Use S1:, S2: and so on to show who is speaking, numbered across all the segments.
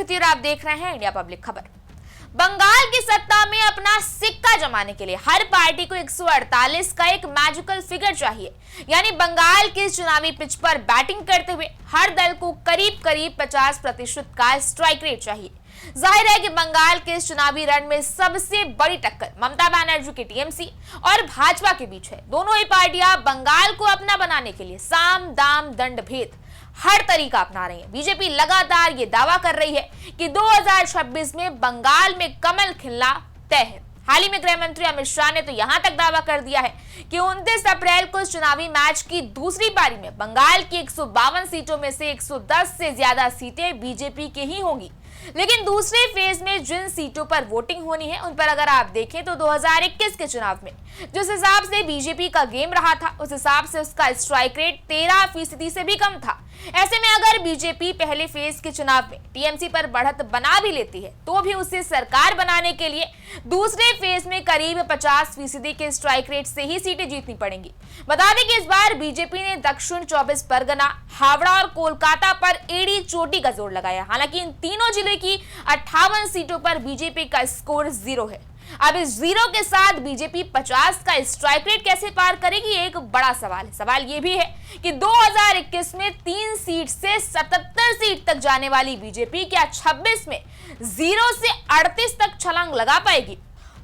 S1: आकृति और आप देख रहे हैं इंडिया पब्लिक खबर। बंगाल की सत्ता में अपना सिक्का जमाने के लिए हर पार्टी को 148 का एक मैजिकल फिगर चाहिए। यानी बंगाल के चुनावी पिच पर बैटिंग करते हुए हर दल को करीब करीब 50% का स्ट्राइक रेट चाहिए। जाहिर है कि बंगाल के इस चुनावी रण में सबसे बड़ी टक्कर ममता बनर्जी के टीएमसी और भाजपा के बीच है। दोनों ही पार्टियां बंगाल को अपना बनाने के लिए साम दाम दंड भेद हर तरीका अपना रही है। बीजेपी लगातार ये दावा कर रही है कि 2026 में बंगाल में कमल खिलना तय है। हाल ही में गृह मंत्री अमित शाह ने तो यहां तक दावा कर दिया है कि 29 अप्रैल को चुनावी मैच की दूसरी पारी में बंगाल की 152 सीटों में से 110 से ज्यादा सीटें बीजेपी के ही होंगी। लेकिन दूसरे फेज में जिन सीटों पर वोटिंग होनी है उन पर अगर आप देखें तो 2021 के चुनाव में जिस हिसाब से बीजेपी का गेम रहा था उस हिसाब से उसका स्ट्राइक रेट 13% से भी कम था। ऐसे में अगर बीजेपी पहले फेज के चुनाव में टीएमसी पर बढ़त बना भी लेती है तो भी उसे सरकार बनाने के लिए दूसरे फेज में करीब 50% के स्ट्राइक रेट से ही सीटें जीतनी पड़ेंगी। बता दें कि इस बार बीजेपी ने दक्षिण 24 परगना, हावड़ा और कोलकाता पर एड़ी चोटी का जोर लगाया। हालांकि इन तीनों जिले की 58 सीटों पर बीजेपी का स्कोर 0 है। अब इस 0 के साथ बीजेपी 50 का स्ट्राइक रेट कैसे पार करेगी, एक बड़ा सवाल है। सवाल यह भी है कि 2021 में 3 सीट से 77 सीट तक जाने वाली बीजेपी क्या 26 में 0 से 38 तक छलांग लगा पाएगी।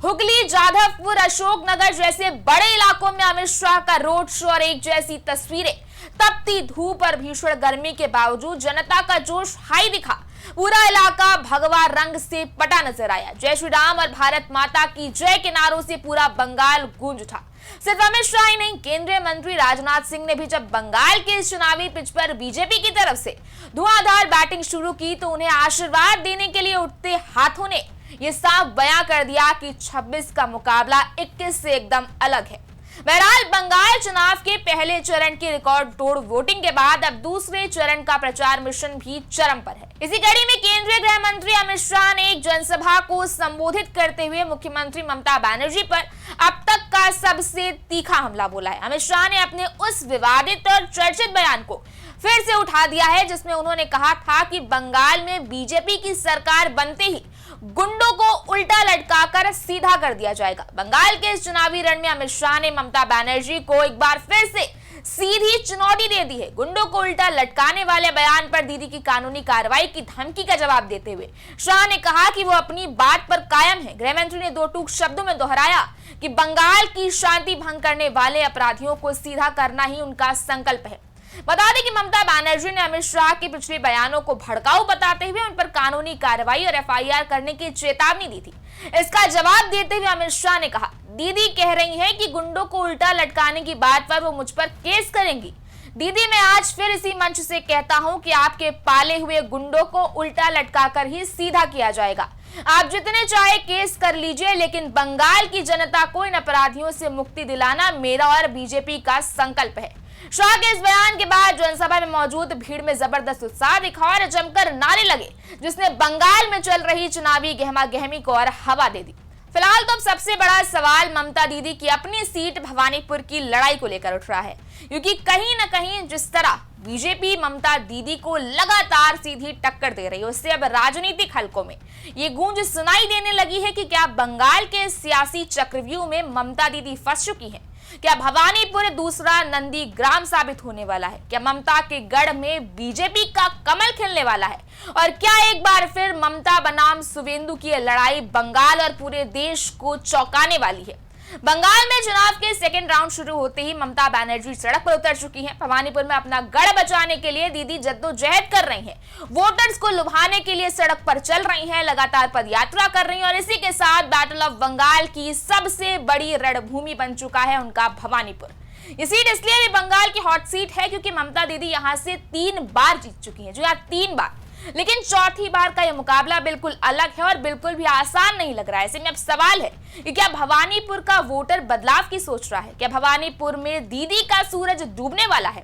S1: हुगली, जाधवपुर, अशोकनगर जैसे बड़े इलाकों में अमित शाह का रोड शो और एक जैसी तस्वीरें। तपती धूप और भीषण गर्मी के बावजूद जनता का जोश हाई दिखा। पूरा इलाका भगवा रंग से पटा नजर आया। जय श्री राम और भारत माता की जय के नारों से पूरा बंगाल गूंज उठा। सिर्फ अमित शाह ही नहीं, केंद्रीय मंत्री राजनाथ सिंह ने भी जब बंगाल के इस चुनावी पिच पर बीजेपी की तरफ से धुआंधार बैटिंग शुरू की तो उन्हें आशीर्वाद देने के लिए उठते हाथों ने यह साफ बयां कर दिया कि 26 का मुकाबला 21 से एकदम अलग है। बहरहाल बंगाल चुनाव के पहले चरण की रिकॉर्ड तोड़ वोटिंग के बाद अब दूसरे चरण का प्रचार मिशन भी चरम पर है। इसी कड़ी में केंद्रीय गृह मंत्री अमित शाह ने एक जनसभा को संबोधित करते हुए मुख्यमंत्री ममता बनर्जी पर अब तक का सबसे तीखा हमला बोला है। अमित शाह ने अपने उस विवादित और चर्चित बयान को फिर से उठा दिया है जिसमें उन्होंने कहा था कि बंगाल में बीजेपी की सरकार बनते ही गुंडों को उल्टा लटकाकर सीधा कर दिया जाएगा। बंगाल के इस चुनावी रण में अमित शाह ने ममता बनर्जी को एक बार फिर से सीधी चुनौती दे दी है। गुंडों को उल्टा लटकाने वाले बयान पर दीदी की कानूनी कार्रवाई की धमकी का जवाब देते हुए शाह ने कहा कि वो अपनी बात पर कायम है। गृह मंत्री ने 2 टूक शब्दों में दोहराया कि बंगाल की शांति भंग करने वाले अपराधियों को सीधा करना ही उनका संकल्प है। बता दें कि ममता बनर्जी ने अमित शाह के पिछले बयानों को भड़काऊ बताते हुए उन पर कानूनी कार्रवाई और एफआईआर करने की चेतावनी दी थी। इसका जवाब देते हुए अमित शाह ने कहा, दीदी कह रही हैं कि गुंडों को उल्टा लटकाने की बात पर वो मुझ पर केस करेंगी। दीदी, मैं आज फिर इसी मंच से कहता हूं कि आपके पाले हुए गुंडों को उल्टा लटकाकर ही सीधा किया जाएगा। आप जितने चाहे केस कर लीजिए, लेकिन बंगाल की जनता को इन अपराधियों से मुक्ति दिलाना मेरा और बीजेपी का संकल्प है। शाह के इस बयान के बाद जनसभा में मौजूद भीड़ में जबरदस्त उत्साह दिखा और जमकर नारे लगे जिसने बंगाल में चल रही चुनावी गहमागहमी को और हवा दे दी। फिलहाल तो अब सबसे बड़ा सवाल ममता दीदी की अपनी सीट भवानीपुर की लड़ाई को लेकर उठ रहा है, क्योंकि कहीं न कहीं जिस तरह बीजेपी ममता दीदी को लगातार सीधी टक्कर दे रही है उससे अब राजनीतिक हलकों में ये गूंज सुनाई देने लगी है कि क्या बंगाल के सियासी चक्रव्यूह में ममता दीदी फंस चुकी हैं। क्या भवानीपुर दूसरा नंदीग्राम साबित होने वाला है? क्या ममता के गढ़ में बीजेपी का कमल खिलने वाला है? और क्या एक बार फिर ममता बनाम सुवेंदु की लड़ाई बंगाल और पूरे देश को चौंकाने वाली है? बंगाल में चुनाव के सेकेंड राउंड शुरू होते ही ममता बनर्जी सड़क पर उतर चुकी हैं। भवानीपुर में अपना गढ़ बचाने के लिए दीदी जद्दोजहद कर रही हैं। वोटर्स को लुभाने के लिए सड़क पर चल रही हैं, लगातार पदयात्रा कर रही हैं और इसी के साथ बैटल ऑफ बंगाल की सबसे बड़ी रणभूमि बन चुका है उनका भवानीपुर। ये सीट इसलिए भी बंगाल की हॉट सीट है क्योंकि ममता दीदी यहां से 3 बार जीत चुकी हैं, जो यहाँ 3 बार, लेकिन चौथी बार का यह मुकाबला बिल्कुल अलग है और बिल्कुल भी आसान नहीं लग रहा है। ऐसे में अब सवाल है कि क्या भवानीपुर का वोटर बदलाव की सोच रहा है? क्या भवानीपुर में दीदी का सूरज डूबने वाला है?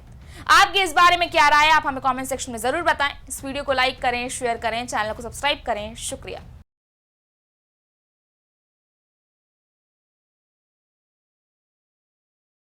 S1: आपके इस बारे में क्या राय है, आप हमें कमेंट सेक्शन में जरूर बताएं। इस वीडियो को लाइक करें, शेयर करें, चैनल को सब्सक्राइब करें। शुक्रिया।